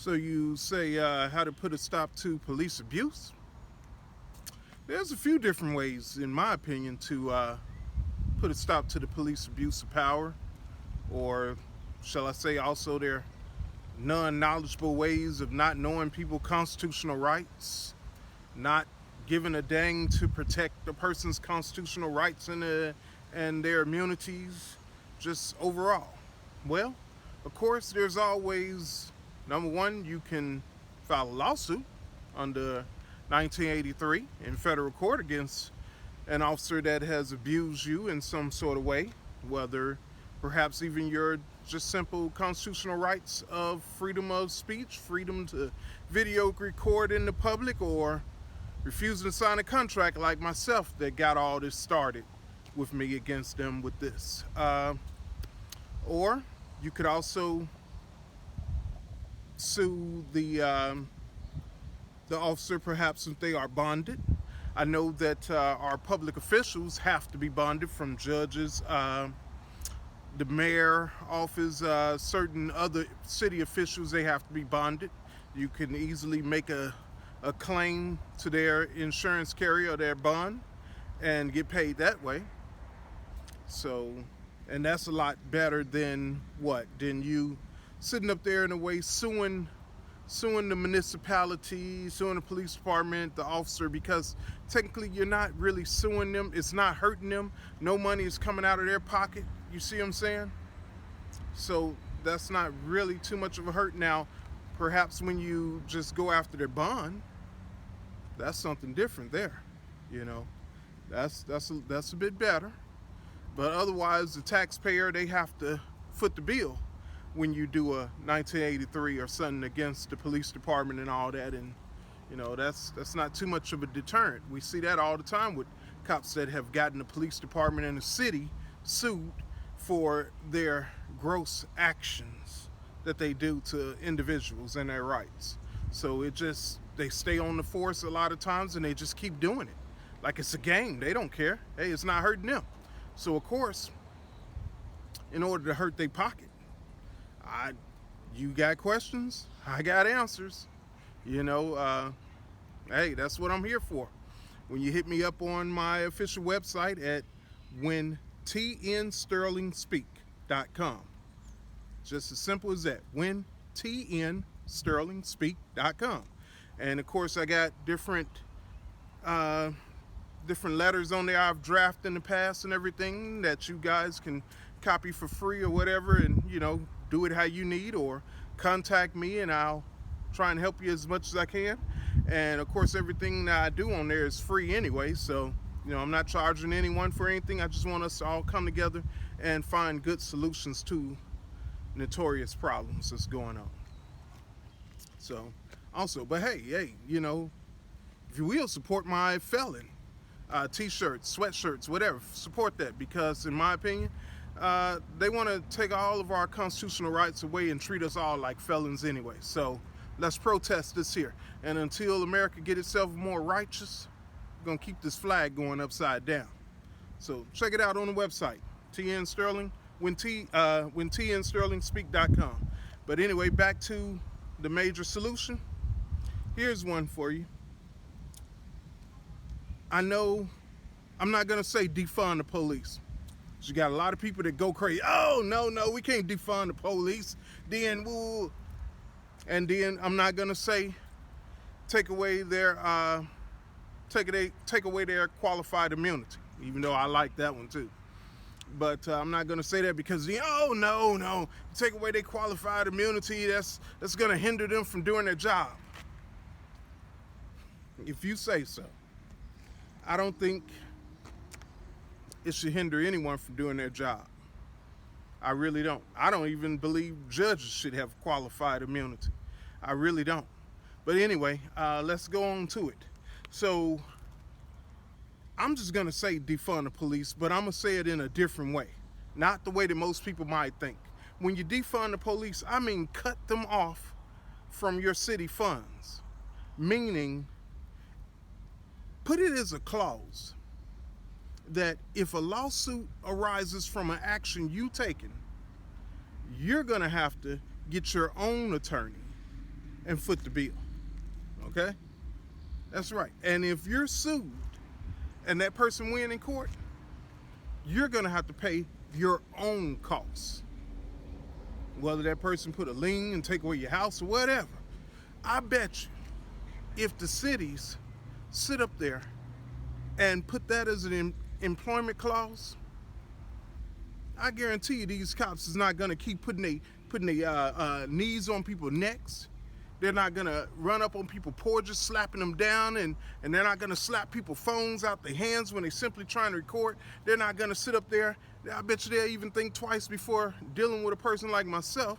So you say how to put a stop to police abuse? There's a few different ways, in my opinion, to put a stop to the police abuse of power, or shall I say, also their non-knowledgeable ways of not knowing people's constitutional rights, not giving a dang to protect the person's constitutional rights and their immunities, just overall. Well, of course, there's always number one, you can file a lawsuit under 1983 in federal court against an officer that has abused you in some sort of way, whether perhaps even your just simple constitutional rights of freedom of speech, freedom to video record in the public, or refusing to sign a contract like myself that got all this started with me against them with this. Or you could also sue the officer perhaps if they are bonded. I know that our public officials have to be bonded, from judges, the mayor office, certain other city officials, they have to be bonded. You can easily make a claim to their insurance carrier or their bond and get paid that way. So, and that's a lot better than what? Than you sitting up there in a way suing the municipality, suing the police department, the officer, because technically you're not really suing them. It's not hurting them. No money is coming out of their pocket. You see what I'm saying? So that's not really too much of a hurt. Now, perhaps when you just go after their bond, that's something different there. You know, that's a bit better. But otherwise, the taxpayer, they have to foot the bill when you do a 1983 or something against the police department and all that. And you know, that's not too much of a deterrent. We see that all the time with cops that have gotten the police department in the city sued for their gross actions that they do to individuals and their rights. So they stay on the force a lot of times, and they just keep doing it like it's a game. They don't care. Hey, it's not hurting them. So of course, in order to hurt their pocket, you got questions, I got answers. You know, hey, that's what I'm here for. When you hit me up on my official website at whentnsterlingspeak.com. Just as simple as that, whentnsterlingspeak.com. And of course, I got different letters on there I've drafted in the past and everything that you guys can copy for free or whatever, and you know, do it how you need, or contact me and I'll try and help you as much as I can. And of course, everything that I do on there is free anyway, so you know, I'm not charging anyone for anything. I just want us to all come together and find good solutions to notorious problems that's going on. So also, but hey, you know, if you will, support my felon t-shirts, sweatshirts, whatever, support that, because in my opinion, they want to take all of our constitutional rights away and treat us all like felons anyway. So let's protest this here. And until America get itself more righteous, we're going to keep this flag going upside down. So check it out on the website, TN Sterling, whentnsterlingspeak.com. But anyway, back to the major solution. Here's one for you. I know I'm not going to say defund the police. You got a lot of people that go crazy. Oh, no, we can't defund the police. Then, woo. And then I'm not going to say take away their qualified immunity, even though I like that one too. But I'm not going to say that because, oh, no, take away their qualified immunity, that's going to hinder them from doing their job. If you say so. I don't think it should hinder anyone from doing their job. I really don't. I don't even believe judges should have qualified immunity. I really don't. But anyway, let's go on to it. So I'm just going to say defund the police, but I'm going to say it in a different way. Not the way that most people might think. When you defund the police, I mean cut them off from your city funds. Meaning, put it as a clause that if a lawsuit arises from an action you taken, you're going to have to get your own attorney and foot the bill. Okay? That's right. And if you're sued and that person win in court, you're going to have to pay your own costs. Whether that person put a lien and take away your house or whatever. I bet you if the cities sit up there and put that as an employment clause, I guarantee you these cops is not going to keep putting their knees on people's necks. They're not going to run up on people's porches, slapping them down, and they're not going to slap people's phones out their hands when they're simply trying to record. They're not going to sit up there. I bet you they'll even think twice before dealing with a person like myself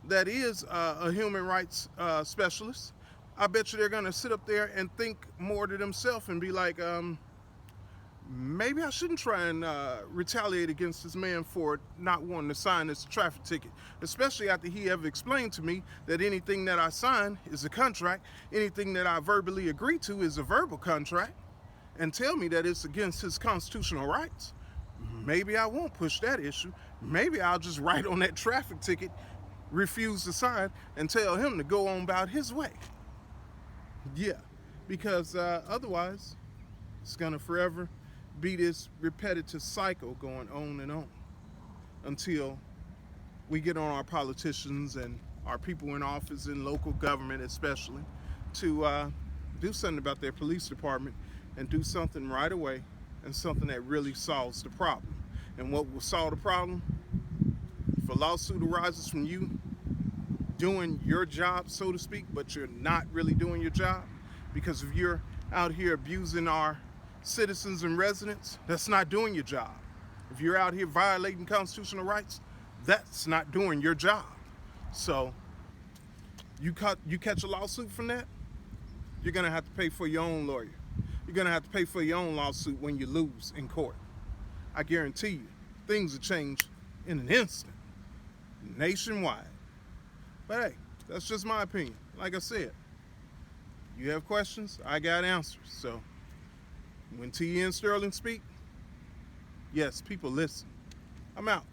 that is a human rights specialist. I bet you they're going to sit up there and think more to themselves and be like, maybe I shouldn't try and retaliate against this man for not wanting to sign this traffic ticket, especially after he ever explained to me that anything that I sign is a contract, anything that I verbally agree to is a verbal contract, and tell me that it's against his constitutional rights. Maybe I won't push that issue. Maybe I'll just write on that traffic ticket, refuse to sign, and tell him to go on about his way. Yeah, because otherwise it's gonna forever be this repetitive cycle going on and on until we get on our politicians and our people in office in local government especially to do something about their police department and do something right away and something that really solves the problem. And what will solve the problem? If a lawsuit arises from you doing your job, so to speak, but you're not really doing your job, because if you're out here abusing our citizens and residents, that's not doing your job. If you're out here violating constitutional rights, that's not doing your job. So you catch a lawsuit from that, you're gonna have to pay for your own lawyer. You're gonna have to pay for your own lawsuit when you lose in court. I guarantee you, things will change in an instant, nationwide. But hey, that's just my opinion. Like I said, you have questions, I got answers. So when T.N. Sterling speak, yes, people listen. I'm out.